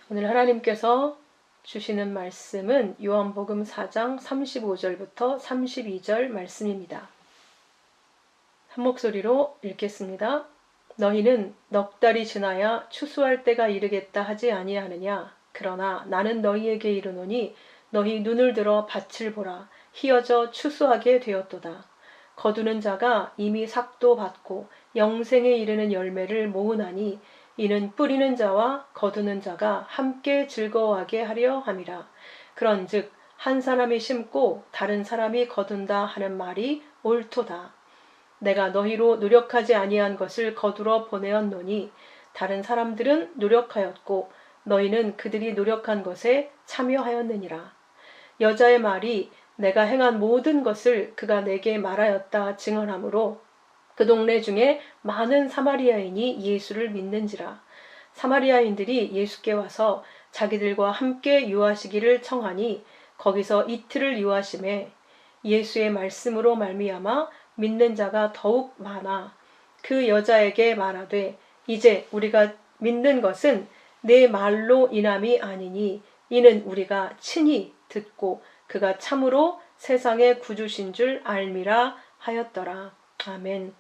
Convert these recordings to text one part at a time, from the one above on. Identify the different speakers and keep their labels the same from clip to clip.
Speaker 1: 오늘 하나님께서 주시는 말씀은 요한복음 4장 35절부터 32절 말씀입니다. 한 목소리로 읽겠습니다. 너희는 넉 달이 지나야 추수할 때가 이르겠다 하지 아니하느냐? 그러나 나는 너희에게 이르노니 너희 눈을 들어 밭을 보라. 희어져 추수하게 되었도다. 거두는 자가 이미 삭도 받고 영생에 이르는 열매를 모으나니 이는 뿌리는 자와 거두는 자가 함께 즐거워하게 하려 함이라. 그런즉 한 사람이 심고 다른 사람이 거둔다 하는 말이 옳도다. 내가 너희로 노력하지 아니한 것을 거두러 보내었노니 다른 사람들은 노력하였고 너희는 그들이 노력한 것에 참여하였느니라. 여자의 말이 내가 행한 모든 것을 그가 내게 말하였다 증언하므로 그 동네 중에 많은 사마리아인이 예수를 믿는지라. 사마리아인들이 예수께 와서 자기들과 함께 유하시기를 청하니 거기서 이틀을 유하심에 예수의 말씀으로 말미암아 믿는 자가 더욱 많아 그 여자에게 말하되 이제 우리가 믿는 것은 내 말로 인함이 아니니 이는 우리가 친히 듣고 그가 참으로 세상의 구주신 줄 알미라 하였더라. 아멘.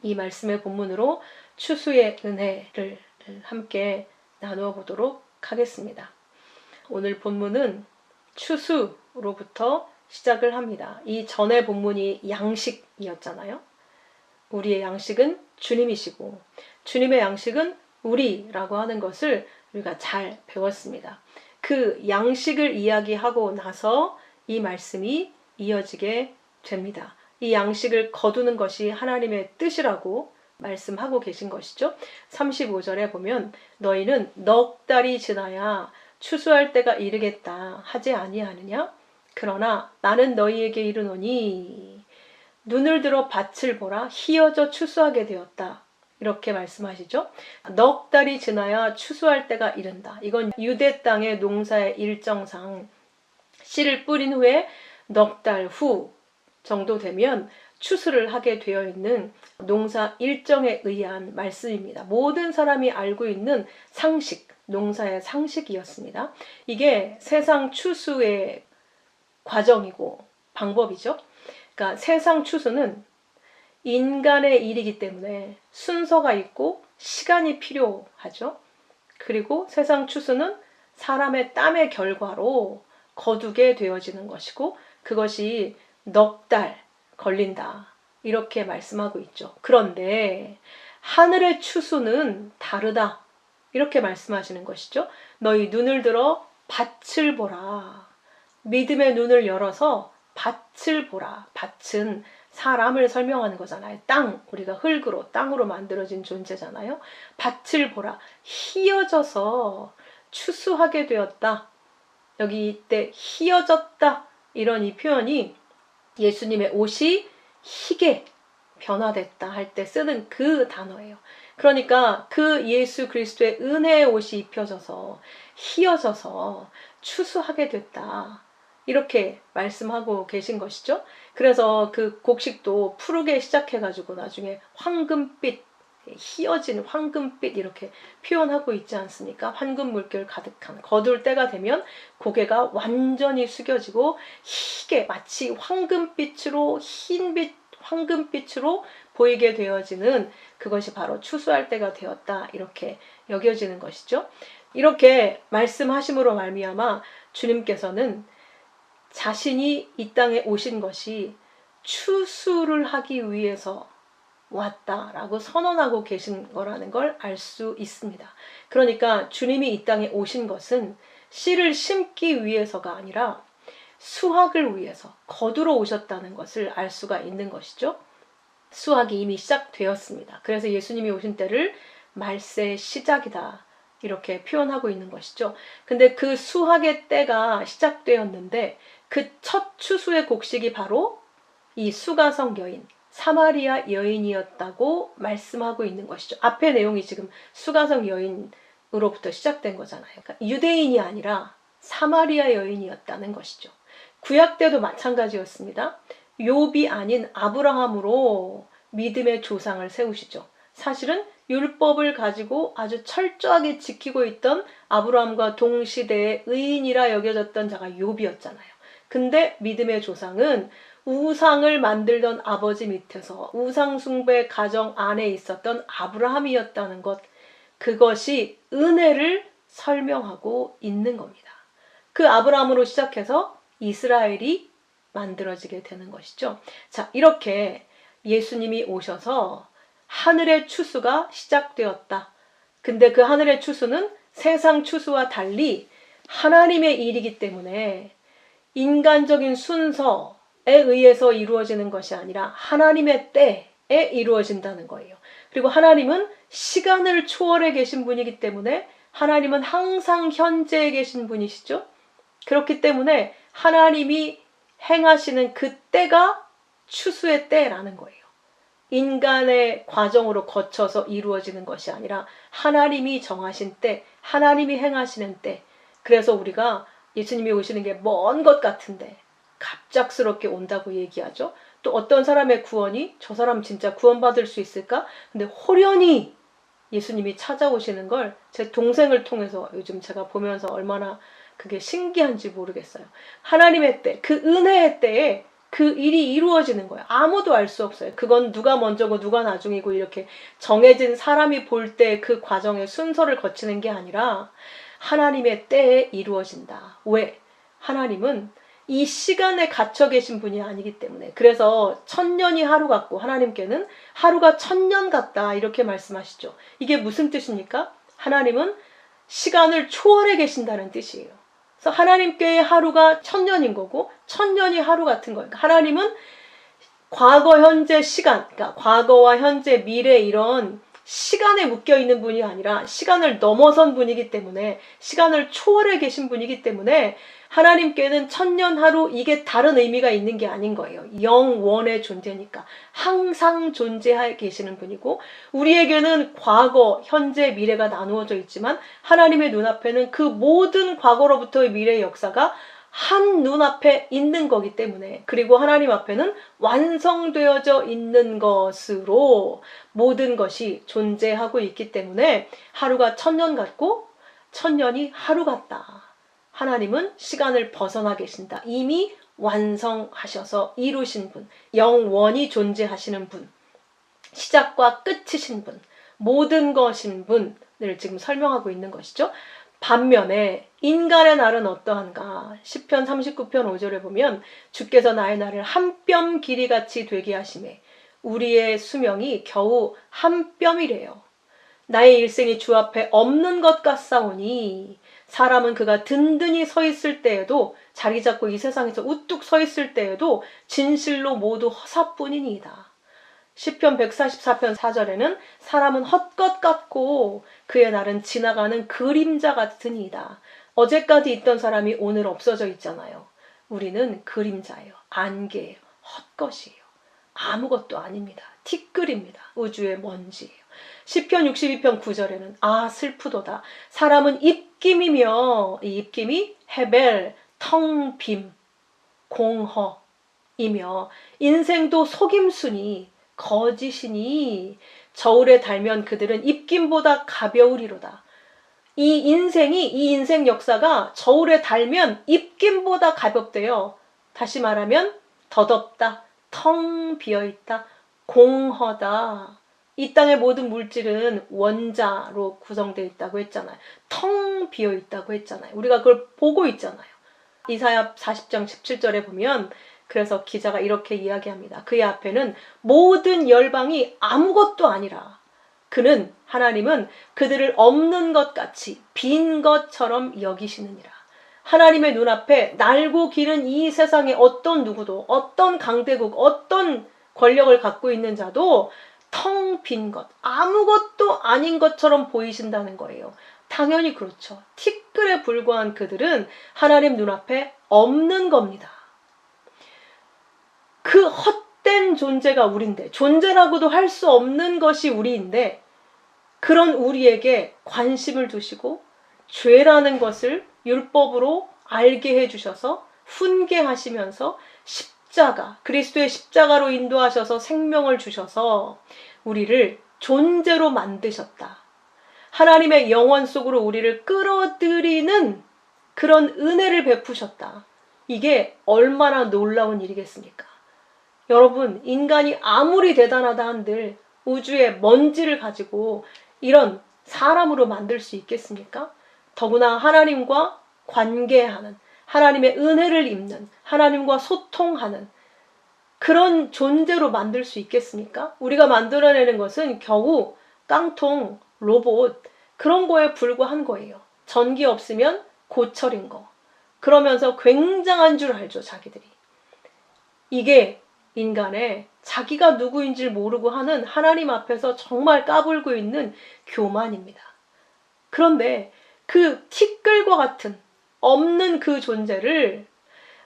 Speaker 1: 이 말씀의 본문으로 추수의 은혜를 함께 나누어 보도록 하겠습니다. 오늘 본문은 추수로부터 시작을 합니다. 이 전의 본문이 양식이었잖아요. 우리의 양식은 주님이시고 주님의 양식은 우리라고 하는 것을 우리가 잘 배웠습니다. 그 양식을 이야기하고 나서 이 말씀이 이어지게 됩니다. 이 양식을 거두는 것이 하나님의 뜻이라고 말씀하고 계신 것이죠. 35절에 보면 너희는 넉 달이 지나야 추수할 때가 이르겠다 하지 아니하느냐? 그러나 나는 너희에게 이르노니 눈을 들어 밭을 보라 희어져 추수하게 되었다. 이렇게 말씀하시죠. 넉 달이 지나야 추수할 때가 이른다. 이건 유대 땅의 농사의 일정상 씨를 뿌린 후에 넉 달 후 정도 되면 추수를 하게 되어 있는 농사 일정에 의한 말씀입니다. 모든 사람이 알고 있는 상식, 농사의 상식이었습니다. 이게 세상 추수의 과정이고 방법이죠. 그러니까 세상 추수는 인간의 일이기 때문에 순서가 있고 시간이 필요하죠. 그리고 세상 추수는 사람의 땀의 결과로 거두게 되어지는 것이고 그것이 넉 달 걸린다. 이렇게 말씀하고 있죠. 그런데 하늘의 추수는 다르다. 이렇게 말씀하시는 것이죠. 너희 눈을 들어 밭을 보라. 믿음의 눈을 열어서 밭을 보라. 밭은 사람을 설명하는 거잖아요. 땅, 우리가 흙으로, 땅으로 만들어진 존재잖아요. 밭을 보라. 희어져서 추수하게 되었다. 여기 이때 희어졌다. 이런 이 표현이 예수님의 옷이 희게 변화됐다 할 때 쓰는 그 단어예요. 그러니까 그 예수 그리스도의 은혜의 옷이 입혀져서 희어져서 추수하게 됐다. 이렇게 말씀하고 계신 것이죠. 그래서 그 곡식도 푸르게 시작해가지고 나중에 황금빛, 희어진 황금빛 이렇게 표현하고 있지 않습니까? 황금 물결 가득한 거둘 때가 되면 고개가 완전히 숙여지고 희게 마치 황금빛으로 흰빛 황금빛으로 보이게 되어지는 그것이 바로 추수할 때가 되었다 이렇게 여겨지는 것이죠. 이렇게 말씀하심으로 말미암아 주님께서는 자신이 이 땅에 오신 것이 추수를 하기 위해서 왔다라고 선언하고 계신 거라는 걸 알 수 있습니다. 그러니까 주님이 이 땅에 오신 것은 씨를 심기 위해서가 아니라 수확을 위해서 거두러 오셨다는 것을 알 수가 있는 것이죠. 수확이 이미 시작되었습니다. 그래서 예수님이 오신 때를 말세의 시작이다 이렇게 표현하고 있는 것이죠. 근데 그 수확의 때가 시작되었는데 그 첫 추수의 곡식이 바로 이 수가성 여인 사마리아 여인이었다고 말씀하고 있는 것이죠. 앞의 내용이 지금 수가성 여인으로부터 시작된 거잖아요. 그러니까 유대인이 아니라 사마리아 여인이었다는 것이죠. 구약 때도 마찬가지였습니다. 욥이 아닌 아브라함으로 믿음의 조상을 세우시죠. 사실은 율법을 가지고 아주 철저하게 지키고 있던 아브라함과 동시대의 의인이라 여겨졌던 자가 욥이었잖아요. 근데 믿음의 조상은 우상을 만들던 아버지 밑에서 우상 숭배 가정 안에 있었던 아브라함이었다는 것, 그것이 은혜를 설명하고 있는 겁니다. 그 아브라함으로 시작해서 이스라엘이 만들어지게 되는 것이죠. 자, 이렇게 예수님이 오셔서 하늘의 추수가 시작되었다. 근데 그 하늘의 추수는 세상 추수와 달리 하나님의 일이기 때문에 인간적인 순서에 의해서 이루어지는 것이 아니라 하나님의 때에 이루어진다는 거예요. 그리고 하나님은 시간을 초월해 계신 분이기 때문에 하나님은 항상 현재에 계신 분이시죠. 그렇기 때문에 하나님이 행하시는 그 때가 추수의 때라는 거예요. 인간의 과정으로 거쳐서 이루어지는 것이 아니라 하나님이 정하신 때, 하나님이 행하시는 때. 그래서 우리가 예수님이 오시는 게 먼 것 같은데 갑작스럽게 온다고 얘기하죠. 또 어떤 사람의 구원이 저 사람 진짜 구원받을 수 있을까? 근데 호련히 예수님이 찾아오시는 걸 제 동생을 통해서 요즘 제가 보면서 얼마나 그게 신기한지 모르겠어요. 하나님의 때, 그 은혜의 때에 그 일이 이루어지는 거예요. 아무도 알 수 없어요. 그건 누가 먼저고 누가 나중이고 이렇게 정해진 사람이 볼 때 그 과정의 순서를 거치는 게 아니라 하나님의 때에 이루어진다. 왜? 하나님은 이 시간에 갇혀 계신 분이 아니기 때문에. 그래서 1000년이 하루 같고 하나님께는 하루가 1000년 같다 이렇게 말씀하시죠. 이게 무슨 뜻입니까? 하나님은 시간을 초월해 계신다는 뜻이에요. 그래서 하나님께의 하루가 1000년인 거고 1000년이 하루 같은 거예요. 하나님은 과거, 현재, 시간, 그러니까 과거와 현재, 미래 이런 시간에 묶여 있는 분이 아니라 시간을 넘어선 분이기 때문에, 시간을 초월해 계신 분이기 때문에 하나님께는 1000년 하루, 이게 다른 의미가 있는 게 아닌 거예요. 영원의 존재니까 항상 존재하고 계시는 분이고, 우리에게는 과거, 현재, 미래가 나누어져 있지만 하나님의 눈앞에는 그 모든 과거로부터의 미래의 역사가 한 눈앞에 있는 거기 때문에, 그리고 하나님 앞에는 완성되어져 있는 것으로 모든 것이 존재하고 있기 때문에 하루가 1000년 같고 1000년이 하루 같다. 하나님은 시간을 벗어나 계신다. 이미 완성하셔서 이루신 분, 영원히 존재하시는 분, 시작과 끝이신 분, 모든 것인 분을 지금 설명하고 있는 것이죠. 반면에 인간의 날은 어떠한가? 시편 39편 5절에 보면 주께서 나의 날을 한 뼘 길이같이 되게 하시매 우리의 수명이 겨우 한 뼘이래요. 나의 일생이 주 앞에 없는 것 같사오니 사람은 그가 든든히 서 있을 때에도, 자리 잡고 이 세상에서 우뚝 서 있을 때에도 진실로 모두 허사뿐이니이다. 시편 144편 4절에는 사람은 헛것 같고 그의 날은 지나가는 그림자 같으니이다. 어제까지 있던 사람이 오늘 없어져 있잖아요. 우리는 그림자예요. 안개예요. 헛것이에요. 아무것도 아닙니다. 티끌입니다. 우주의 먼지예요. 시편 62편 9절에는 아 슬프도다. 사람은 입김이며, 이 입김이 헤벨, 텅빔, 공허이며 인생도 속임수니 거짓이니 저울에 달면 그들은 입김보다 가벼우리로다. 이 인생 역사가 저울에 달면 입김보다 가볍대요. 다시 말하면 덧없다, 텅 비어있다, 공허다. 이 땅의 모든 물질은 원자로 구성되어 있다고 했잖아요. 텅 비어있다고 했잖아요. 우리가 그걸 보고 있잖아요. 이사야 40장 17절에 보면 그래서 기자가 이렇게 이야기합니다. 그의 앞에는 모든 열방이 아무것도 아니라 그는, 하나님은 그들을 없는 것 같이 빈 것처럼 여기시느니라. 하나님의 눈앞에 날고 기는 이 세상에 어떤 누구도, 어떤 강대국, 어떤 권력을 갖고 있는 자도 텅 빈 것, 아무것도 아닌 것처럼 보이신다는 거예요. 당연히 그렇죠. 티끌에 불과한 그들은 하나님 눈앞에 없는 겁니다. 그 헛된 존재가 우리인데, 존재라고도 할 수 없는 것이 우리인데, 그런 우리에게 관심을 두시고 죄라는 것을 율법으로 알게 해주셔서 훈계하시면서 십자가, 그리스도의 십자가로 인도하셔서 생명을 주셔서 우리를 존재로 만드셨다. 하나님의 영원 속으로 우리를 끌어들이는 그런 은혜를 베푸셨다. 이게 얼마나 놀라운 일이겠습니까? 여러분, 인간이 아무리 대단하다 한들 우주의 먼지를 가지고 이런 사람으로 만들 수 있겠습니까? 더구나 하나님과 관계하는, 하나님의 은혜를 입는, 하나님과 소통하는 그런 존재로 만들 수 있겠습니까? 우리가 만들어내는 것은 겨우 깡통, 로봇 그런 거에 불과한 거예요. 전기 없으면 고철인 거. 그러면서 굉장한 줄 알죠, 자기들이. 이게 인간의 자기가 누구인지 모르고 하는 하나님 앞에서 정말 까불고 있는 교만입니다. 그런데 그 티끌과 같은 없는 그 존재를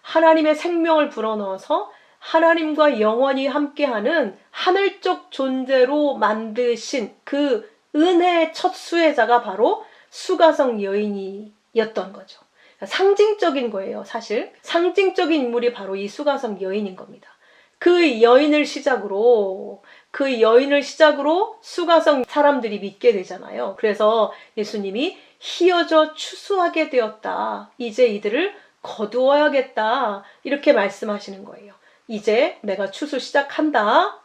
Speaker 1: 하나님의 생명을 불어넣어서 하나님과 영원히 함께하는 하늘적 존재로 만드신 그 은혜의 첫 수혜자가 바로 수가성 여인이었던 거죠. 상징적인 거예요, 사실. 상징적인 인물이 바로 이 수가성 여인인 겁니다. 그 여인을 시작으로 수가성 사람들이 믿게 되잖아요. 그래서 예수님이 희어져 추수하게 되었다. 이제 이들을 거두어야겠다. 이렇게 말씀하시는 거예요. 이제 내가 추수 시작한다.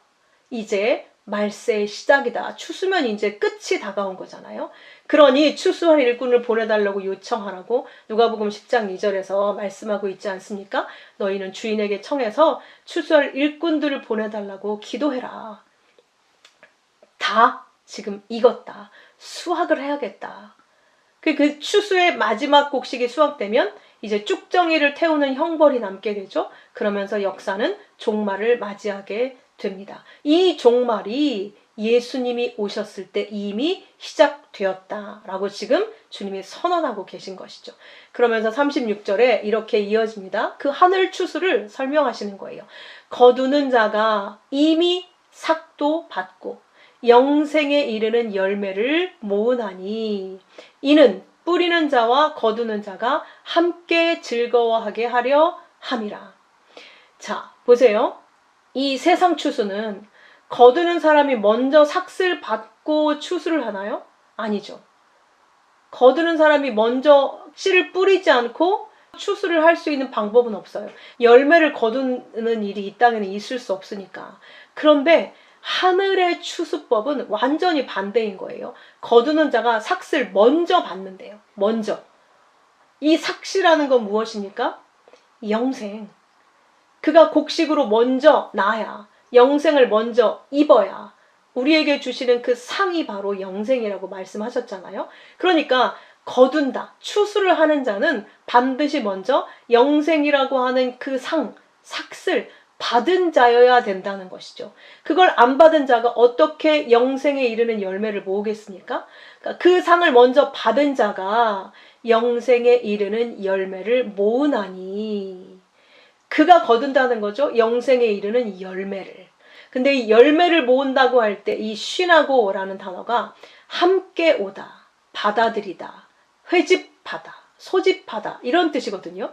Speaker 1: 이제 말세의 시작이다. 추수면 이제 끝이 다가온 거잖아요. 그러니 추수할 일꾼을 보내달라고 요청하라고 누가복음 10장 2절에서 말씀하고 있지 않습니까? 너희는 주인에게 청해서 추수할 일꾼들을 보내달라고 기도해라. 다 지금 익었다. 수확을 해야겠다. 그 추수의 마지막 곡식이 수확되면 이제 쭉정이를 태우는 형벌이 남게 되죠. 그러면서 역사는 종말을 맞이하게 됩니다. 이 종말이 예수님이 오셨을 때 이미 시작되었다라고 지금 주님이 선언하고 계신 것이죠. 그러면서 36절에 이렇게 이어집니다. 그 하늘 추수를 설명하시는 거예요. 거두는 자가 이미 삭도 받고 영생에 이르는 열매를 모으나니 이는 뿌리는 자와 거두는 자가 함께 즐거워하게 하려 함이라. 자, 보세요. 이 세상 추수는 거두는 사람이 먼저 삭슬 받고 추수를 하나요? 아니죠. 거두는 사람이 먼저 씨를 뿌리지 않고 추수를 할 수 있는 방법은 없어요. 열매를 거두는 일이 이 땅에는 있을 수 없으니까. 그런데 하늘의 추수법은 완전히 반대인 거예요. 거두는 자가 삭슬 먼저 받는데요. 먼저. 이 삭시라는 건 무엇입니까? 영생. 그가 곡식으로 먼저 나야, 영생을 먼저 입어야 우리에게 주시는 그 상이 바로 영생이라고 말씀하셨잖아요. 그러니까 거둔다, 추수를 하는 자는 반드시 먼저 영생이라고 하는 그 상, 삭슬 받은 자여야 된다는 것이죠. 그걸 안 받은 자가 어떻게 영생에 이르는 열매를 모으겠습니까? 그러니까 그 상을 먼저 받은 자가 영생에 이르는 열매를 모으나니 그가 거둔다는 거죠. 영생에 이르는 열매를. 근데 이 열매를 모은다고 할 때 이 쉰하고라는 단어가 함께 오다, 받아들이다, 회집하다, 소집하다 이런 뜻이거든요.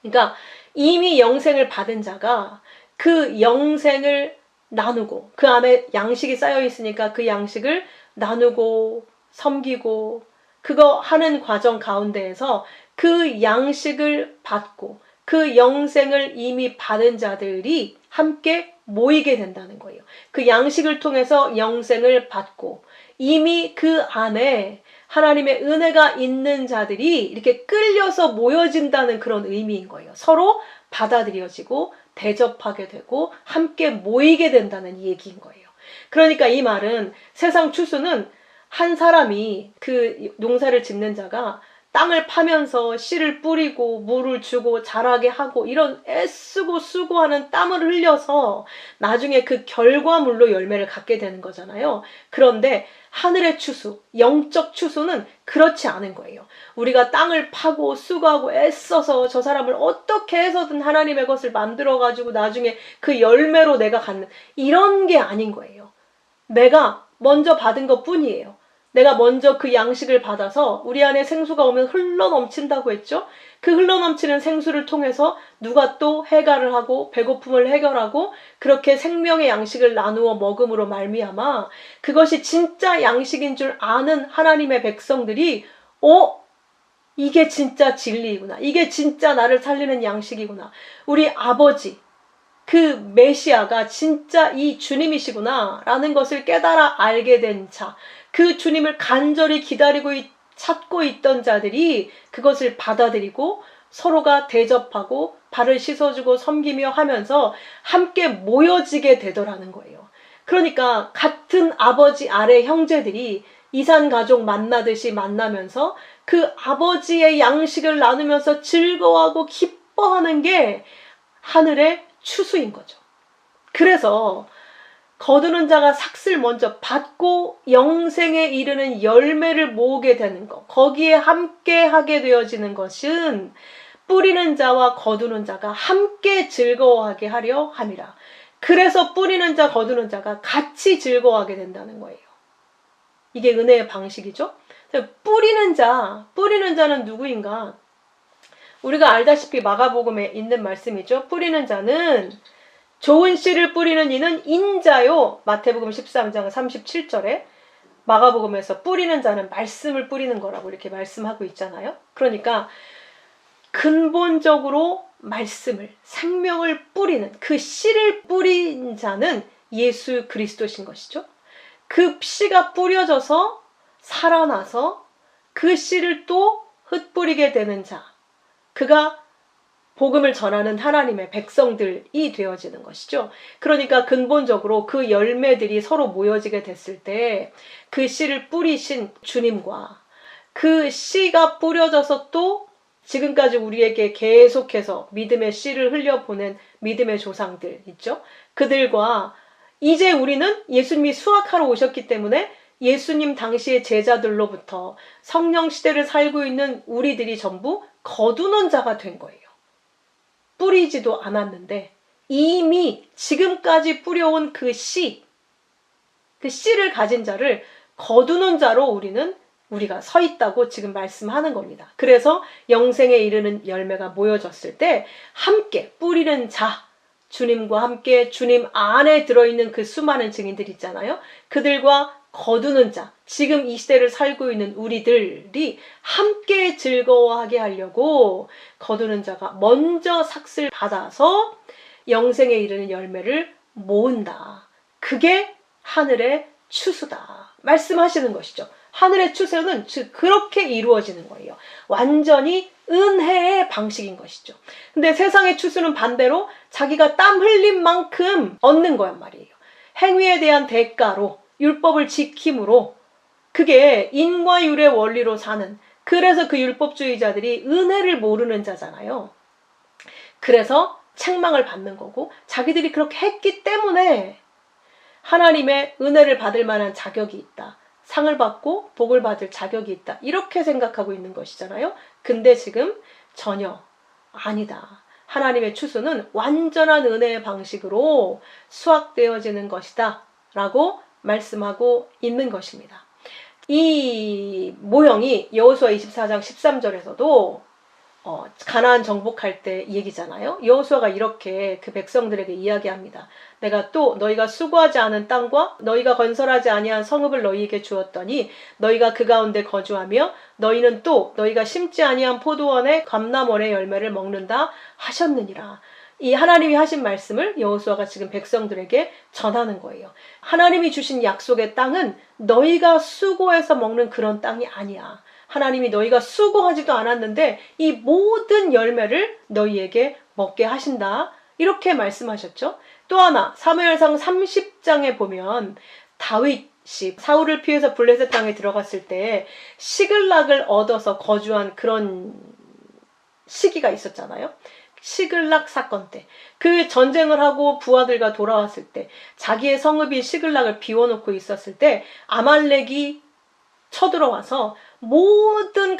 Speaker 1: 그러니까 이미 영생을 받은 자가 그 영생을 나누고 그 안에 양식이 쌓여 있으니까 그 양식을 나누고 섬기고 그거 하는 과정 가운데에서 그 양식을 받고 그 영생을 이미 받은 자들이 함께 모이게 된다는 거예요. 그 양식을 통해서 영생을 받고 이미 그 안에 하나님의 은혜가 있는 자들이 이렇게 끌려서 모여진다는 그런 의미인 거예요. 서로 받아들여지고 대접하게 되고 함께 모이게 된다는 얘기인 거예요. 그러니까 이 말은 세상 추수는 한 사람이 그 농사를 짓는 자가 땅을 파면서 씨를 뿌리고 물을 주고 자라게 하고 이런 애쓰고 수고하는 땀을 흘려서 나중에 그 결과물로 열매를 갖게 되는 거잖아요. 그런데 하늘의 추수, 영적 추수는 그렇지 않은 거예요. 우리가 땅을 파고 수고하고 애써서 저 사람을 어떻게 해서든 하나님의 것을 만들어가지고 나중에 그 열매로 내가 갖는 이런 게 아닌 거예요. 내가 먼저 받은 것 뿐이에요. 내가 먼저 그 양식을 받아서 우리 안에 생수가 오면 흘러넘친다고 했죠. 그 흘러넘치는 생수를 통해서 누가 또 해결을 하고 배고픔을 해결하고 그렇게 생명의 양식을 나누어 먹음으로 말미암아 그것이 진짜 양식인 줄 아는 하나님의 백성들이 이게 진짜 진리이구나. 이게 진짜 나를 살리는 양식이구나. 우리 아버지 그 메시아가 진짜 이 주님이시구나 라는 것을 깨달아 알게 된 자, 그 주님을 간절히 기다리고 찾고 있던 자들이 그것을 받아들이고 서로가 대접하고 발을 씻어주고 섬기며 하면서 함께 모여지게 되더라는 거예요. 그러니까 같은 아버지 아래 형제들이 이산가족 만나듯이 만나면서 그 아버지의 양식을 나누면서 즐거워하고 기뻐하는 게 하늘의 추수인 거죠. 그래서 거두는 자가 삭슬 먼저 받고 영생에 이르는 열매를 모으게 되는 것, 거기에 함께 하게 되어지는 것은 뿌리는 자와 거두는 자가 함께 즐거워하게 하려 함이라. 그래서 뿌리는 자, 거두는 자가 같이 즐거워하게 된다는 거예요. 이게 은혜의 방식이죠. 뿌리는 자는 누구인가? 우리가 알다시피 마가복음에 있는 말씀이죠. 뿌리는 자는 좋은 씨를 뿌리는 이는 인자요. 마태복음 13장 37절에 마가복음에서 뿌리는 자는 말씀을 뿌리는 거라고 이렇게 말씀하고 있잖아요. 그러니까 근본적으로 말씀을, 생명을 뿌리는 그 씨를 뿌린 자는 예수 그리스도신 것이죠. 그 씨가 뿌려져서 살아나서 그 씨를 또 흩뿌리게 되는 자, 그가 복음을 전하는 하나님의 백성들이 되어지는 것이죠. 그러니까 근본적으로 그 열매들이 서로 모여지게 됐을 때 그 씨를 뿌리신 주님과 그 씨가 뿌려져서 또 지금까지 우리에게 계속해서 믿음의 씨를 흘려보낸 믿음의 조상들 있죠. 그들과 이제 우리는 예수님이 수확하러 오셨기 때문에 예수님 당시의 제자들로부터 성령 시대를 살고 있는 우리들이 전부 거두는 자가 된 거예요. 뿌리지도 않았는데 이미 지금까지 뿌려온 그 씨를 가진 자를 거두는 자로 우리가 서 있다고 지금 말씀하는 겁니다. 그래서 영생에 이르는 열매가 모여졌을 때 함께 뿌리는 자, 주님과 함께 주님 안에 들어있는 그 수많은 증인들 있잖아요. 그들과 거두는 자, 지금 이 시대를 살고 있는 우리들이 함께 즐거워하게 하려고 거두는 자가 먼저 삭슬 받아서 영생에 이르는 열매를 모은다. 그게 하늘의 추수다. 말씀하시는 것이죠. 하늘의 추수는 즉 그렇게 이루어지는 거예요. 완전히 은혜의 방식인 것이죠. 근데 세상의 추수는 반대로 자기가 땀 흘린 만큼 얻는 거란 말이에요. 행위에 대한 대가로 율법을 지킴으로 그게 인과율의 원리로 사는, 그래서 그 율법주의자들이 은혜를 모르는 자잖아요. 그래서 책망을 받는 거고 자기들이 그렇게 했기 때문에 하나님의 은혜를 받을 만한 자격이 있다. 상을 받고 복을 받을 자격이 있다. 이렇게 생각하고 있는 것이잖아요. 근데 지금 전혀 아니다. 하나님의 추수는 완전한 은혜의 방식으로 수확되어지는 것이다. 라고 말씀하고 있는 것입니다. 이 모형이 여호수아 24장 13절에서도 가나안 정복할 때 얘기잖아요. 여호수아가 이렇게 그 백성들에게 이야기합니다. 내가 또 너희가 수고하지 않은 땅과 너희가 건설하지 아니한 성읍을 너희에게 주었더니 너희가 그 가운데 거주하며 너희는 또 너희가 심지 아니한 포도원의 감람원의 열매를 먹는다 하셨느니라. 이 하나님이 하신 말씀을 여호수아가 지금 백성들에게 전하는 거예요. 하나님이 주신 약속의 땅은 너희가 수고해서 먹는 그런 땅이 아니야. 하나님이 너희가 수고하지도 않았는데 이 모든 열매를 너희에게 먹게 하신다. 이렇게 말씀하셨죠. 또 하나 사무엘상 30장에 보면 다윗이 사울을 피해서 블레셋 땅에 들어갔을 때 시글락을 얻어서 거주한 그런 시기가 있었잖아요. 시글락 사건 때, 그 전쟁을 하고 부하들과 돌아왔을 때, 자기의 성읍인 시글락을 비워놓고 있었을 때 아말렉이 쳐들어와서 모든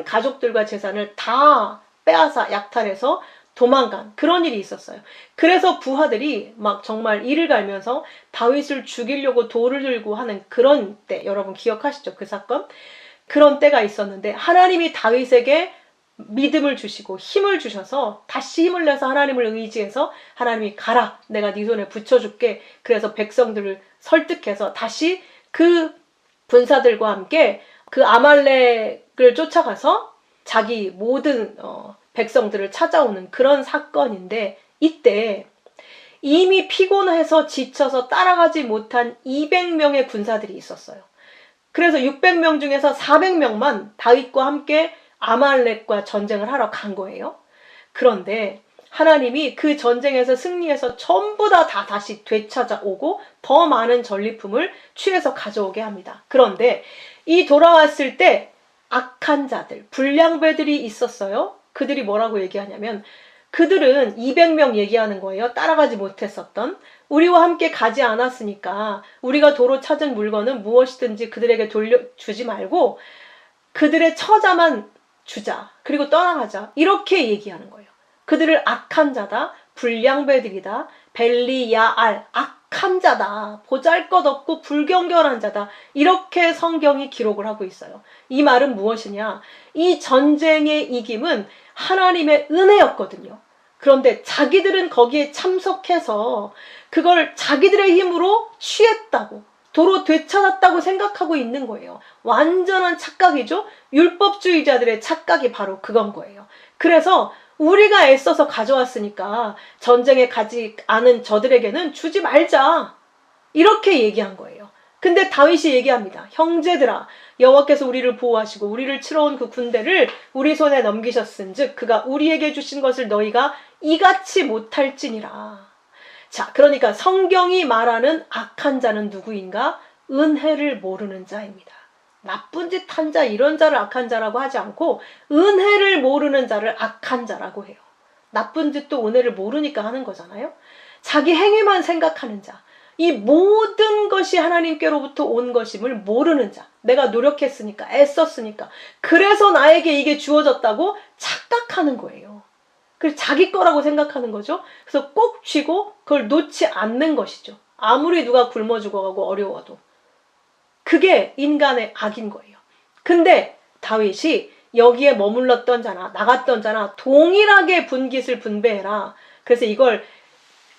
Speaker 1: 가족들과 재산을 다 빼앗아 약탈해서 도망간 그런 일이 있었어요. 그래서 부하들이 막 정말 이를 갈면서 다윗을 죽이려고 돌을 들고 하는 그런 때, 여러분 기억하시죠? 그 사건? 그런 때가 있었는데 하나님이 다윗에게 믿음을 주시고 힘을 주셔서 다시 힘을 내서 하나님을 의지해서 하나님이 가라, 내가 네 손에 붙여줄게. 그래서 백성들을 설득해서 다시 그 군사들과 함께 그 아말렉을 쫓아가서 자기 모든 백성들을 찾아오는 그런 사건인데, 이때 이미 피곤해서 지쳐서 따라가지 못한 200명의 군사들이 있었어요. 그래서 600명 중에서 400명만 다윗과 함께 아말렉과 전쟁을 하러 간 거예요. 그런데 하나님이 그 전쟁에서 승리해서 전부 다 다시 되찾아오고 더 많은 전리품을 취해서 가져오게 합니다. 그런데 이 돌아왔을 때 악한 자들, 불량배들이 있었어요. 그들이 뭐라고 얘기하냐면, 그들은 200명 얘기하는 거예요. 따라가지 못했었던. 우리와 함께 가지 않았으니까 우리가 도로 찾은 물건은 무엇이든지 그들에게 돌려주지 말고 그들의 처자만 주자. 그리고 떠나가자. 이렇게 얘기하는 거예요. 그들을 악한 자다, 불량배들이다, 벨리야알, 악한 자다, 보잘것없고 불경결한 자다, 이렇게 성경이 기록을 하고 있어요. 이 말은 무엇이냐? 이 전쟁의 이김은 하나님의 은혜였거든요. 그런데 자기들은 거기에 참석해서 그걸 자기들의 힘으로 취했다고, 도로 되찾았다고 생각하고 있는 거예요. 완전한 착각이죠. 율법주의자들의 착각이 바로 그건 거예요. 그래서 우리가 애써서 가져왔으니까 전쟁에 가지 않은 저들에게는 주지 말자, 이렇게 얘기한 거예요. 근데 다윗이 얘기합니다. 형제들아, 여호와께서 우리를 보호하시고 우리를 치러온 그 군대를 우리 손에 넘기셨은즉 그가 우리에게 주신 것을 너희가 이같이 못할지니라. 자, 그러니까 성경이 말하는 악한 자는 누구인가? 은혜를 모르는 자입니다. 나쁜 짓 한 자, 이런 자를 악한 자라고 하지 않고 은혜를 모르는 자를 악한 자라고 해요. 나쁜 짓도 은혜를 모르니까 하는 거잖아요. 자기 행위만 생각하는 자, 이 모든 것이 하나님께로부터 온 것임을 모르는 자, 내가 노력했으니까, 애썼으니까, 그래서 나에게 이게 주어졌다고 착각하는 거예요. 그래서 자기 거라고 생각하는 거죠. 그래서 꼭 쥐고 그걸 놓지 않는 것이죠. 아무리 누가 굶어 죽어가고 어려워도. 그게 인간의 악인 거예요. 근데 다윗이 여기에 머물렀던 자나 나갔던 자나 동일하게 분깃을 분배해라. 그래서 이걸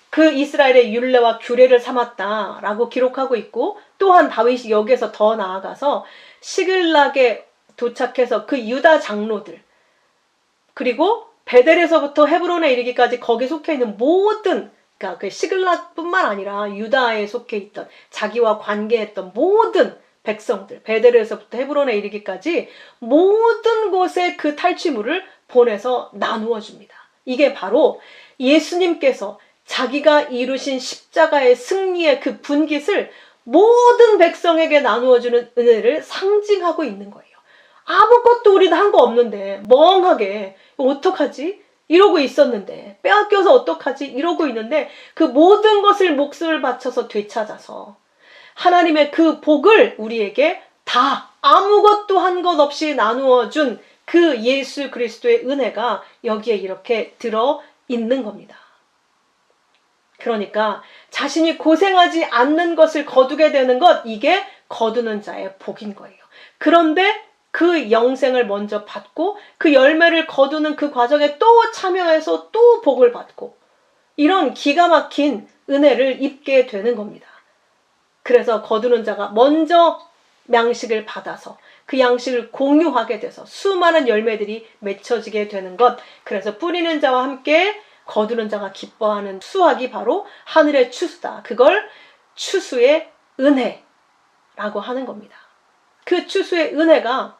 Speaker 1: 그 이스라엘의 율례와 규례를 삼았다라고 기록하고 있고, 또한 다윗이 여기에서 더 나아가서 시글락에 도착해서 그 유다 장로들, 그리고 베델에서부터 헤브론에 이르기까지 거기 속해 있는 모든, 그러니까 그 시글락뿐만 아니라 유다에 속해 있던, 자기와 관계했던 모든 백성들, 베델에서부터 헤브론에 이르기까지 모든 곳에 그 탈취물을 보내서 나누어 줍니다. 이게 바로 예수님께서 자기가 이루신 십자가의 승리의 그 분깃을 모든 백성에게 나누어주는 은혜를 상징하고 있는 거예요. 아무것도 우리는 한 거 없는데 멍하게 어떡하지? 이러고 있었는데, 빼앗겨서 어떡하지? 이러고 있는데 그 모든 것을 목숨을 바쳐서 되찾아서 하나님의 그 복을 우리에게 다 아무것도 한 것 없이 나누어준 그 예수 그리스도의 은혜가 여기에 이렇게 들어 있는 겁니다. 그러니까 자신이 고생하지 않는 것을 거두게 되는 것, 이게 거두는 자의 복인 거예요. 그런데 그 영생을 먼저 받고 그 열매를 거두는 그 과정에 또 참여해서 또 복을 받고, 이런 기가 막힌 은혜를 입게 되는 겁니다. 그래서 거두는 자가 먼저 양식을 받아서 그 양식을 공유하게 돼서 수많은 열매들이 맺혀지게 되는 것, 그래서 뿌리는 자와 함께 거두는 자가 기뻐하는 수확이 바로 하늘의 추수다. 그걸 추수의 은혜라고 하는 겁니다. 그 추수의 은혜가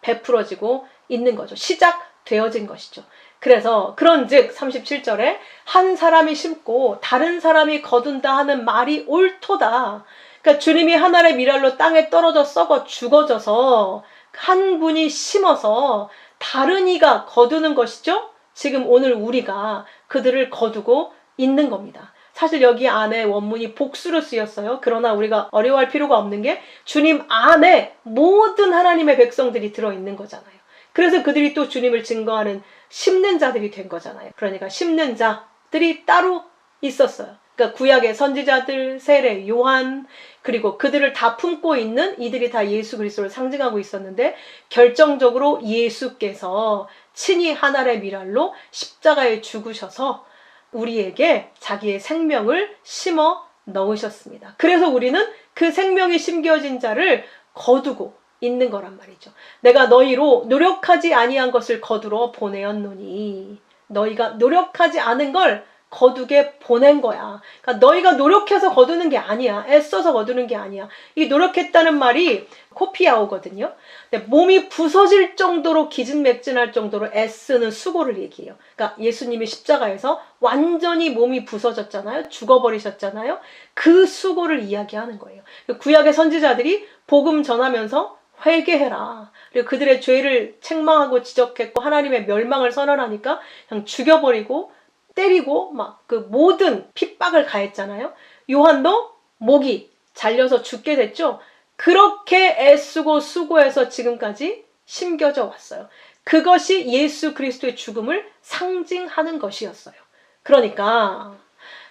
Speaker 1: 베풀어지고 있는 거죠. 시작되어진 것이죠. 그래서 그런즉 37절에 한 사람이 심고 다른 사람이 거둔다 하는 말이 옳도다. 그러니까 주님이 하늘의 미랄로 땅에 떨어져 썩어 죽어져서 한 분이 심어서 다른 이가 거두는 것이죠. 지금 오늘 우리가 그들을 거두고 있는 겁니다. 사실 여기 안에 원문이 복수로 쓰였어요. 그러나 우리가 어려워할 필요가 없는 게 주님 안에 모든 하나님의 백성들이 들어있는 거잖아요. 그래서 그들이 또 주님을 증거하는 심는 자들이 된 거잖아요. 그러니까 심는 자들이 따로 있었어요. 그러니까 구약의 선지자들, 세례, 요한, 그리고 그들을 다 품고 있는 이들이 다 예수 그리스도를 상징하고 있었는데, 결정적으로 예수께서 친히 하늘의 미랄로 십자가에 죽으셔서 우리에게 자기의 생명을 심어 넣으셨습니다. 그래서 우리는 그 생명이 심겨진 자를 거두고 있는 거란 말이죠. 내가 너희로 노력하지 아니한 것을 거두러 보내었노니, 너희가 노력하지 않은 걸 거두게 보낸 거야. 그러니까 너희가 노력해서 거두는 게 아니야. 애써서 거두는 게 아니야. 이 노력했다는 말이 코피아오거든요. 근데 몸이 부서질 정도로 기진맥진할 정도로 애쓰는 수고를 얘기해요. 그러니까 예수님이 십자가에서 완전히 몸이 부서졌잖아요. 죽어버리셨잖아요. 그 수고를 이야기하는 거예요. 구약의 선지자들이 복음 전하면서 회개해라. 그리고 그들의 죄를 책망하고 지적했고 하나님의 멸망을 선언하니까 그냥 죽여버리고 때리고 막 그 모든 핍박을 가했잖아요. 요한도 목이 잘려서 죽게 됐죠. 그렇게 애쓰고 수고해서 지금까지 심겨져 왔어요. 그것이 예수 그리스도의 죽음을 상징하는 것이었어요. 그러니까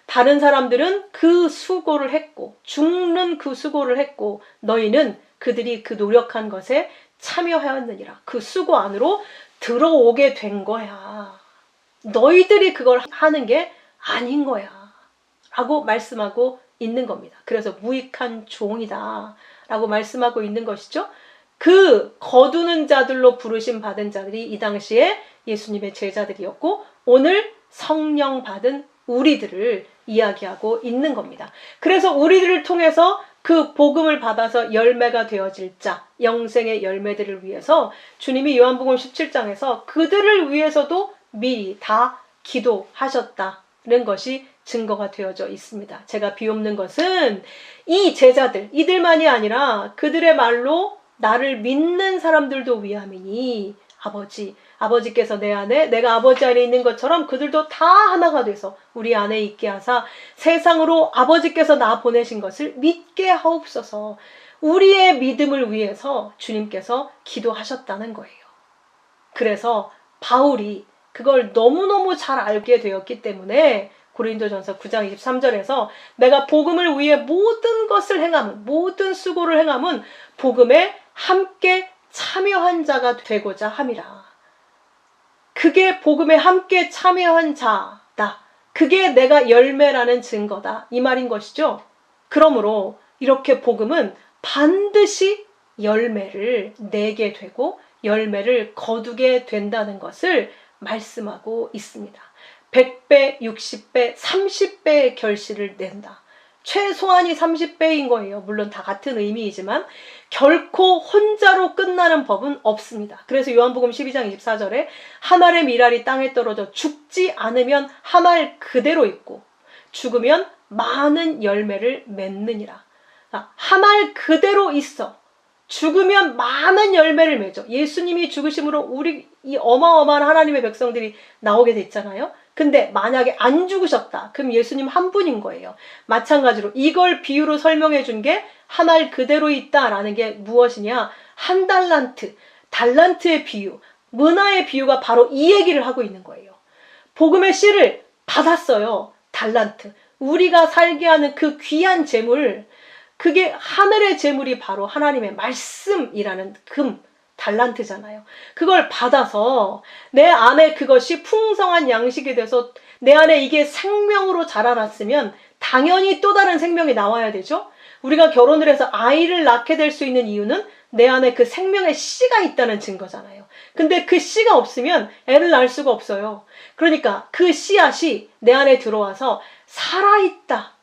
Speaker 1: 다른 사람들은 그 수고를 했고, 죽는 그 수고를 했고, 너희는 그들이 그 노력한 것에 참여하였느니라. 그 수고 안으로 들어오게 된 거야. 너희들이 그걸 하는 게 아닌 거야 라고 말씀하고 있는 겁니다. 그래서 무익한 종이다 라고 말씀하고 있는 것이죠. 그 거두는 자들로 부르심 받은 자들이 이 당시에 예수님의 제자들이었고, 오늘 성령 받은 우리들을 이야기하고 있는 겁니다. 그래서 우리들을 통해서 그 복음을 받아서 열매가 되어질 자, 영생의 열매들을 위해서 주님이 요한복음 17장에서 그들을 위해서도 미리 다 기도하셨다는 것이 증거가 되어져 있습니다. 제가 비옵는 것은 이 제자들, 이들만이 아니라 그들의 말로 나를 믿는 사람들도 위함이니, 아버지께서 내 안에, 내가 아버지 안에 있는 것처럼 그들도 다 하나가 돼서 우리 안에 있게 하사 세상으로 아버지께서 나 보내신 것을 믿게 하옵소서. 우리의 믿음을 위해서 주님께서 기도하셨다는 거예요. 그래서 바울이 그걸 너무너무 잘 알게 되었기 때문에 고린도전서 9장 23절에서 내가 복음을 위해 모든 것을 행함은, 모든 수고를 행함은 복음에 함께 참여한 자가 되고자 함이라. 그게 복음에 함께 참여한 자다. 그게 내가 열매라는 증거다. 이 말인 것이죠. 그러므로 이렇게 복음은 반드시 열매를 내게 되고 열매를 거두게 된다는 것을 말씀하고 있습니다. 100배, 60배, 30배의 결실을 낸다. 최소한이 30배인 거예요. 물론 다 같은 의미이지만 결코 혼자로 끝나는 법은 없습니다. 그래서 요한복음 12장 24절에 한 알의 밀알이 땅에 떨어져 죽지 않으면 한 알 그대로 있고 죽으면 많은 열매를 맺느니라. 한 알 그대로 있어. 죽으면 많은 열매를 맺어. 예수님이 죽으심으로 우리 이 어마어마한 하나님의 백성들이 나오게 됐잖아요. 근데 만약에 안 죽으셨다. 그럼 예수님 한 분인 거예요. 마찬가지로 이걸 비유로 설명해 준 게 한 알 그대로 있다라는 게 무엇이냐. 한 달란트, 달란트의 비유, 문화의 비유가 바로 이 얘기를 하고 있는 거예요. 복음의 씨를 받았어요. 달란트. 우리가 살게 하는 그 귀한 재물, 그게 하늘의 재물이 바로 하나님의 말씀이라는 달란트잖아요. 그걸 받아서 내 안에 그것이 풍성한 양식이 돼서 내 안에 이게 생명으로 자라났으면 당연히 또 다른 생명이 나와야 되죠. 우리가 결혼을 해서 아이를 낳게 될 수 있는 이유는 내 안에 그 생명의 씨가 있다는 증거잖아요. 근데 그 씨가 없으면 애를 낳을 수가 없어요. 그러니까 그 씨앗이 내 안에 들어와서 살아있다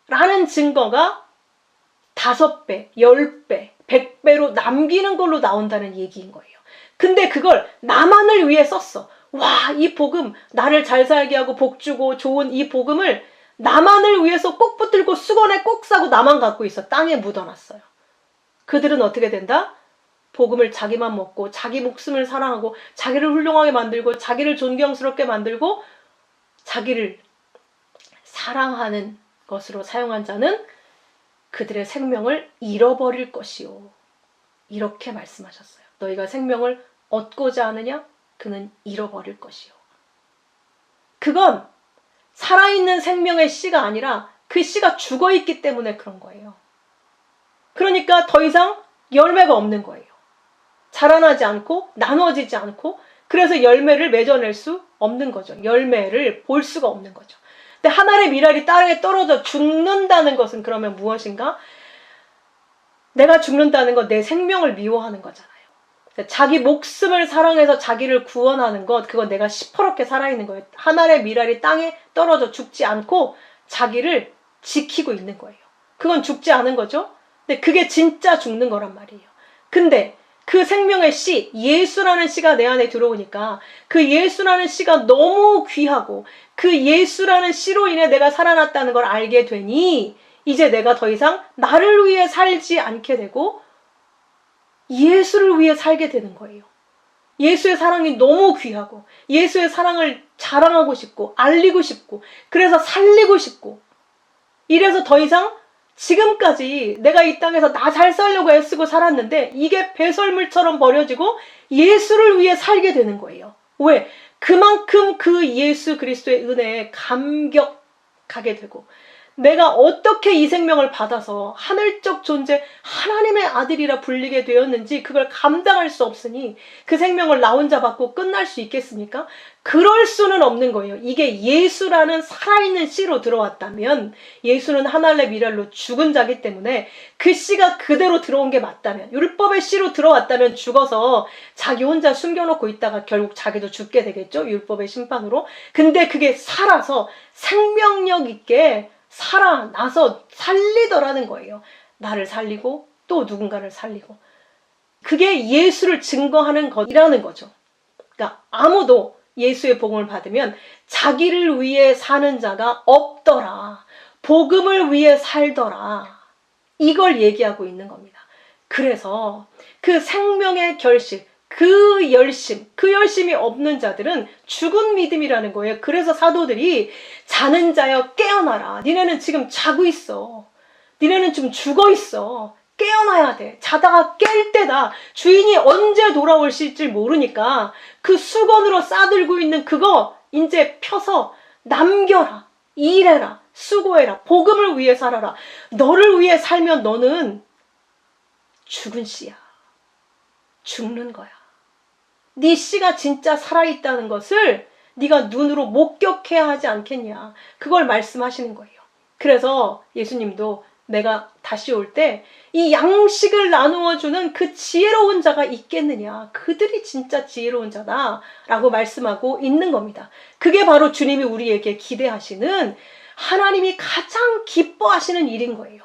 Speaker 1: 라는 증거가 5배, 10배, 100배로 남기는 걸로 나온다는 얘기인 거예요. 근데 그걸 나만을 위해 썼어. 와, 이 복음, 나를 잘 살게 하고 복 주고 좋은 이 복음을 나만을 위해서 꼭 붙들고 수건에 꼭 싸고 나만 갖고 있어. 땅에 묻어놨어요. 그들은 어떻게 된다? 복음을 자기만 먹고 자기 목숨을 사랑하고 자기를 훌륭하게 만들고 자기를 존경스럽게 만들고 자기를 사랑하는 것으로 사용한 자는 그들의 생명을 잃어버릴 것이요. 이렇게 말씀하셨어요. 너희가 생명을 얻고자 하느냐? 그는 잃어버릴 것이요. 그건 살아있는 생명의 씨가 아니라 그 씨가 죽어있기 때문에 그런 거예요. 그러니까 더 이상 열매가 없는 거예요. 자라나지 않고 나누어지지 않고, 그래서 열매를 맺어낼 수 없는 거죠. 열매를 볼 수가 없는 거죠. 근데 한 알의 밀알이 땅에 떨어져 죽는다는 것은 그러면 무엇인가? 내가 죽는다는 건 내 생명을 미워하는 거잖아요. 자기 목숨을 사랑해서 자기를 구원하는 것, 그건 내가 시퍼렇게 살아있는 거예요. 한 알의 밀알이 땅에 떨어져 죽지 않고 자기를 지키고 있는 거예요. 그건 죽지 않은 거죠. 근데 그게 진짜 죽는 거란 말이에요. 근데 그 생명의 씨, 예수라는 씨가 내 안에 들어오니까 그 예수라는 씨가 너무 귀하고 그 예수라는 씨로 인해 내가 살아났다는 걸 알게 되니 이제 내가 더 이상 나를 위해 살지 않게 되고 예수를 위해 살게 되는 거예요. 예수의 사랑이 너무 귀하고 예수의 사랑을 자랑하고 싶고 알리고 싶고 그래서 살리고 싶고, 이래서 더 이상 지금까지 내가 이 땅에서 나 잘 살려고 애쓰고 살았는데 이게 배설물처럼 버려지고 예수를 위해 살게 되는 거예요. 왜? 그만큼 그 예수 그리스도의 은혜에 감격하게 되고, 내가 어떻게 이 생명을 받아서 하늘적 존재 하나님의 아들이라 불리게 되었는지 그걸 감당할 수 없으니 그 생명을 나 혼자 받고 끝날 수 있겠습니까? 그럴 수는 없는 거예요. 이게 예수라는 살아있는 씨로 들어왔다면, 예수는 한 알의 밀알로 죽은 자기 때문에 그 씨가 그대로 들어온 게 맞다면, 율법의 씨로 들어왔다면 죽어서 자기 혼자 숨겨놓고 있다가 결국 자기도 죽게 되겠죠, 율법의 심판으로. 근데 그게 살아서 생명력 있게 살아나서 살리더라는 거예요. 나를 살리고 또 누군가를 살리고. 그게 예수를 증거하는 것이라는 거죠. 그러니까 아무도 예수의 복음을 받으면 자기를 위해 사는 자가 없더라, 복음을 위해 살더라, 이걸 얘기하고 있는 겁니다. 그래서 그 생명의 결실, 그 열심이 없는 자들은 죽은 믿음이라는 거예요. 그래서 사도들이 자는 자여 깨어나라. 니네는 지금 자고 있어. 니네는 지금 죽어 있어. 깨어나야 돼. 자다가 깰 때다. 주인이 언제 돌아오실지 모르니까 그 수건으로 싸들고 있는 그거 이제 펴서 남겨라. 일해라. 수고해라. 복음을 위해 살아라. 너를 위해 살면 너는 죽은 씨야. 죽는 거야. 네 씨가 진짜 살아있다는 것을 네가 눈으로 목격해야 하지 않겠냐. 그걸 말씀하시는 거예요. 그래서 예수님도 내가 다시 올 때 이 양식을 나누어주는 그 지혜로운 자가 있겠느냐. 그들이 진짜 지혜로운 자다 라고 말씀하고 있는 겁니다. 그게 바로 주님이 우리에게 기대하시는, 하나님이 가장 기뻐하시는 일인 거예요.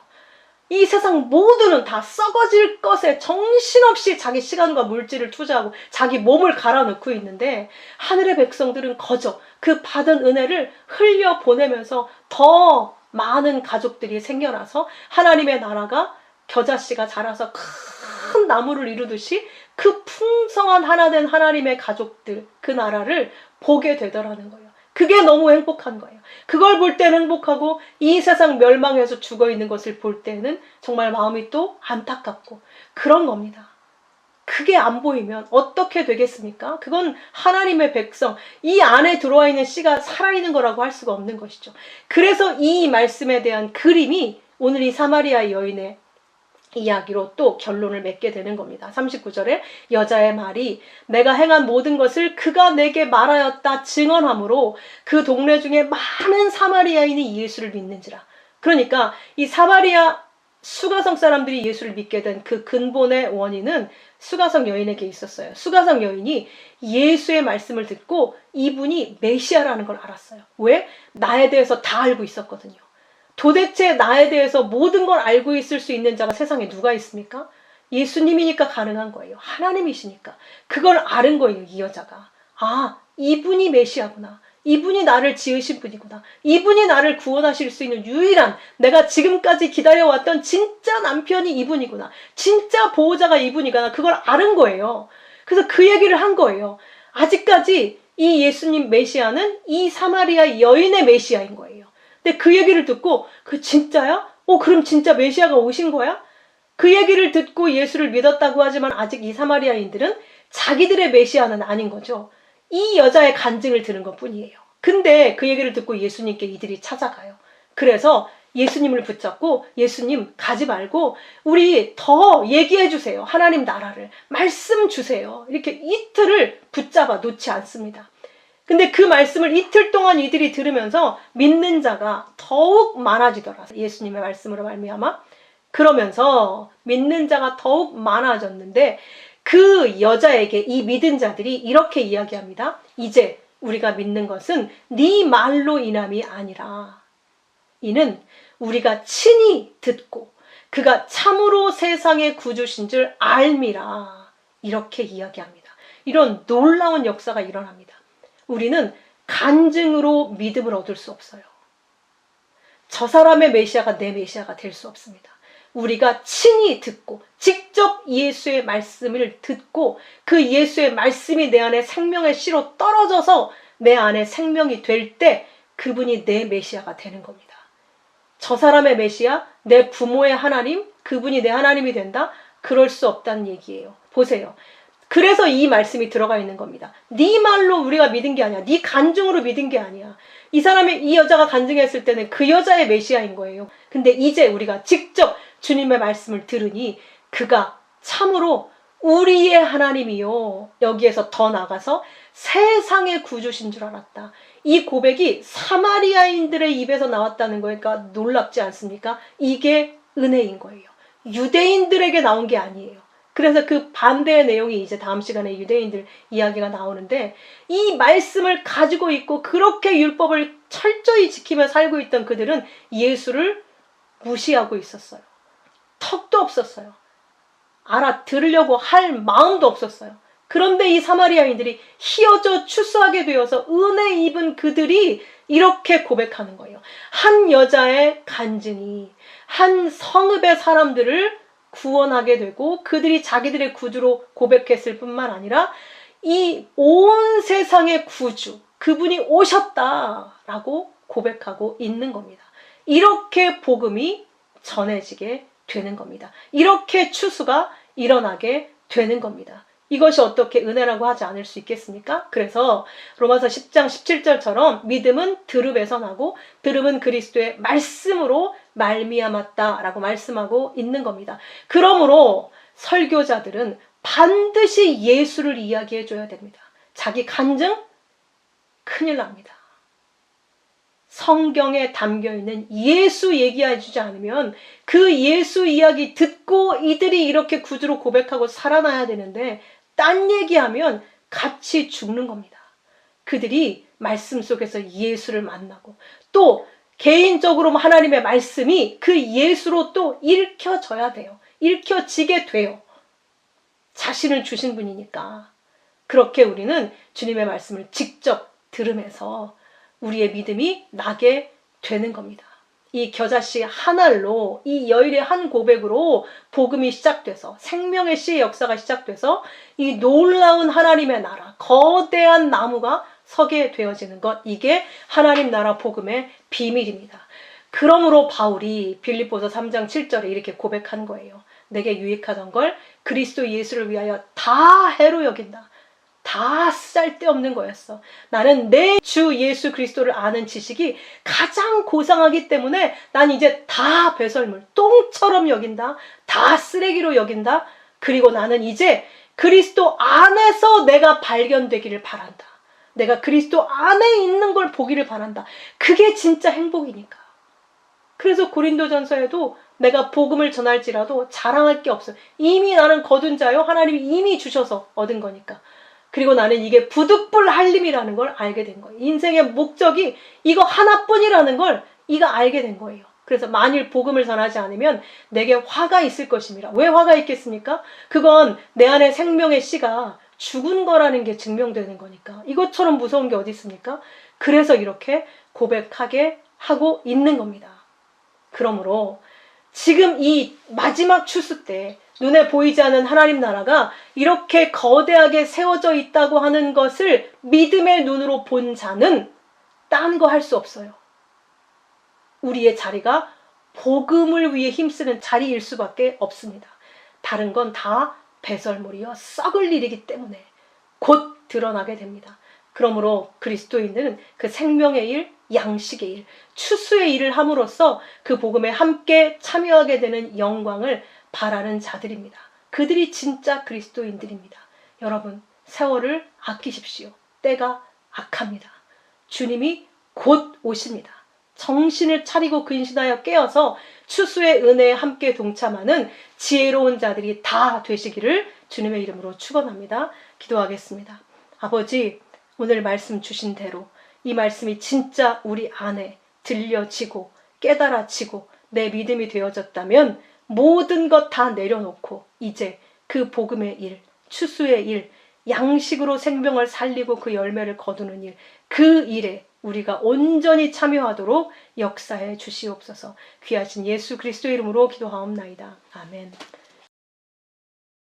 Speaker 1: 이 세상 모두는 다 썩어질 것에 정신없이 자기 시간과 물질을 투자하고 자기 몸을 갈아넣고 있는데, 하늘의 백성들은 거저 그 받은 은혜를 흘려보내면서 더 많은 가족들이 생겨나서 하나님의 나라가 겨자씨가 자라서 큰 나무를 이루듯이 그 풍성한 하나 된 하나님의 가족들, 그 나라를 보게 되더라는 거예요. 그게 너무 행복한 거예요. 그걸 볼 때는 행복하고 이 세상 멸망해서 죽어있는 것을 볼 때는 정말 마음이 또 안타깝고 그런 겁니다. 그게 안 보이면 어떻게 되겠습니까? 그건 하나님의 백성, 이 안에 들어와 있는 씨가 살아있는 거라고 할 수가 없는 것이죠. 그래서 이 말씀에 대한 그림이 오늘 이 사마리아 여인의 이야기로 또 결론을 맺게 되는 겁니다. 39절에 여자의 말이 내가 행한 모든 것을 그가 내게 말하였다 증언하므로 그 동네 중에 많은 사마리아인이 예수를 믿는지라. 그러니까 이 사마리아 수가성 사람들이 예수를 믿게 된 그 근본의 원인은 수가성 여인에게 있었어요. 수가성 여인이 예수의 말씀을 듣고 이분이 메시아라는 걸 알았어요. 왜? 나에 대해서 다 알고 있었거든요. 도대체 나에 대해서 모든 걸 알고 있을 수 있는 자가 세상에 누가 있습니까? 예수님이니까 가능한 거예요. 하나님이시니까. 그걸 아는 거예요, 이 여자가. 아, 이분이 메시아구나. 이분이 나를 지으신 분이구나. 이분이 나를 구원하실 수 있는 유일한, 내가 지금까지 기다려왔던 진짜 남편이 이분이구나. 진짜 보호자가 이분이구나. 그걸 아는 거예요. 그래서 그 얘기를 한 거예요. 아직까지 이 예수님 메시아는 이 사마리아 여인의 메시아인 거예요. 근데 그 얘기를 듣고 그 진짜야? 그럼 진짜 메시아가 오신 거야? 그 얘기를 듣고 예수를 믿었다고 하지만 아직 이 사마리아인들은 자기들의 메시아는 아닌 거죠. 이 여자의 간증을 들은 것 뿐이에요. 근데 그 얘기를 듣고 예수님께 이들이 찾아가요. 그래서 예수님을 붙잡고 예수님 가지 말고 우리 더 얘기해 주세요. 하나님 나라를 말씀 주세요. 이렇게 이틀을 붙잡아 놓지 않습니다. 근데 그 말씀을 이틀 동안 이들이 들으면서 믿는 자가 더욱 많아지더라. 예수님의 말씀으로 말미암아. 그러면서 믿는 자가 더욱 많아졌는데 그 여자에게 이 믿은 자들이 이렇게 이야기합니다. 이제 우리가 믿는 것은 네 말로 인함이 아니라 이는 우리가 친히 듣고 그가 참으로 세상의 구주신 줄 알미라. 이렇게 이야기합니다. 이런 놀라운 역사가 일어납니다. 우리는 간증으로 믿음을 얻을 수 없어요. 저 사람의 메시아가 내 메시아가 될 수 없습니다. 우리가 친히 듣고 직접 예수의 말씀을 듣고 그 예수의 말씀이 내 안에 생명의 씨로 떨어져서 내 안에 생명이 될 때 그분이 내 메시아가 되는 겁니다. 저 사람의 메시아, 내 부모의 하나님, 그분이 내 하나님이 된다? 그럴 수 없다는 얘기예요. 보세요. 그래서 이 말씀이 들어가 있는 겁니다. 네 말로 우리가 믿은 게 아니야. 네 간증으로 믿은 게 아니야. 이 여자가 간증했을 때는 그 여자의 메시아인 거예요. 근데 이제 우리가 직접 주님의 말씀을 들으니 그가 참으로 우리의 하나님이요. 여기에서 더 나가서 세상의 구주신 줄 알았다. 이 고백이 사마리아인들의 입에서 나왔다는 거니까 놀랍지 않습니까? 이게 은혜인 거예요. 유대인들에게 나온 게 아니에요. 그래서 그 반대의 내용이 이제 다음 시간에 유대인들 이야기가 나오는데 이 말씀을 가지고 있고 그렇게 율법을 철저히 지키며 살고 있던 그들은 예수를 무시하고 있었어요. 턱도 없었어요. 알아들으려고 할 마음도 없었어요. 그런데 이 사마리아인들이 희어져 추수하게 되어서 은혜 입은 그들이 이렇게 고백하는 거예요. 한 여자의 간증이 한 성읍의 사람들을 구원하게 되고 그들이 자기들의 구주로 고백했을 뿐만 아니라 이 온 세상의 구주, 그분이 오셨다라고 고백하고 있는 겁니다. 이렇게 복음이 전해지게 되는 겁니다. 이렇게 추수가 일어나게 되는 겁니다. 이것이 어떻게 은혜라고 하지 않을 수 있겠습니까? 그래서 로마서 10장 17절처럼 믿음은 들음에서 나고 들음은 그리스도의 말씀으로 말미암았다라고 말씀하고 있는 겁니다. 그러므로 설교자들은 반드시 예수를 이야기해 줘야 됩니다. 자기 간증? 큰일 납니다. 성경에 담겨있는 예수 얘기해 주지 않으면 그 예수 이야기 듣고 이들이 이렇게 구주로 고백하고 살아나야 되는데 딴 얘기하면 같이 죽는 겁니다. 그들이 말씀 속에서 예수를 만나고 또 개인적으로 하나님의 말씀이 그 예수로 또 읽혀져야 돼요. 읽혀지게 돼요. 자신을 주신 분이니까. 그렇게 우리는 주님의 말씀을 직접 들으면서 우리의 믿음이 나게 되는 겁니다. 이 겨자씨 한 알로 이 여인의 한 고백으로 복음이 시작돼서 생명의 씨의 역사가 시작돼서 이 놀라운 하나님의 나라, 거대한 나무가 서게 되어지는 것, 이게 하나님 나라 복음의 비밀입니다. 그러므로 바울이 빌립보서 3장 7절에 이렇게 고백한 거예요. 내게 유익하던 걸 그리스도 예수를 위하여 다 해로 여긴다. 다 쓸데없는 거였어. 나는 내 주 예수 그리스도를 아는 지식이 가장 고상하기 때문에 난 이제 다 배설물, 똥처럼 여긴다. 다 쓰레기로 여긴다. 그리고 나는 이제 그리스도 안에서 내가 발견되기를 바란다. 내가 그리스도 안에 있는 걸 보기를 바란다. 그게 진짜 행복이니까. 그래서 고린도전서에도 내가 복음을 전할지라도 자랑할 게 없어요. 이미 나는 거둔 자요. 하나님이 이미 주셔서 얻은 거니까. 그리고 나는 이게 부득불 할림이라는 걸 알게 된 거예요. 인생의 목적이 이거 하나뿐이라는 걸 이거 알게 된 거예요. 그래서 만일 복음을 전하지 않으면 내게 화가 있을 것입니다. 왜 화가 있겠습니까? 그건 내 안에 생명의 씨가 죽은 거라는 게 증명되는 거니까. 이것처럼 무서운 게 어디 있습니까? 그래서 이렇게 고백하게 하고 있는 겁니다. 그러므로 지금 이 마지막 추수 때 눈에 보이지 않는 하나님 나라가 이렇게 거대하게 세워져 있다고 하는 것을 믿음의 눈으로 본 자는 딴 거 할 수 없어요. 우리의 자리가 복음을 위해 힘쓰는 자리일 수밖에 없습니다. 다른 건 다 배설물이요 썩을 일이기 때문에 곧 드러나게 됩니다. 그러므로 그리스도인들은 그 생명의 일, 양식의 일, 추수의 일을 함으로써 그 복음에 함께 참여하게 되는 영광을 바라는 자들입니다. 그들이 진짜 그리스도인들입니다. 여러분, 세월을 아끼십시오. 때가 악합니다. 주님이 곧 오십니다. 정신을 차리고 근신하여 깨어서 추수의 은혜에 함께 동참하는 지혜로운 자들이 다 되시기를 주님의 이름으로 축원합니다. 기도하겠습니다. 아버지, 오늘 말씀 주신 대로 이 말씀이 진짜 우리 안에 들려지고 깨달아지고 내 믿음이 되어졌다면 모든 것 다 내려놓고 이제 그 복음의 일, 추수의 일, 양식으로 생명을 살리고 그 열매를 거두는 일, 그 일에 우리가 온전히 참여하도록 역사해 주시옵소서. 귀하신 예수 그리스도의 이름으로 기도하옵나이다. 아멘.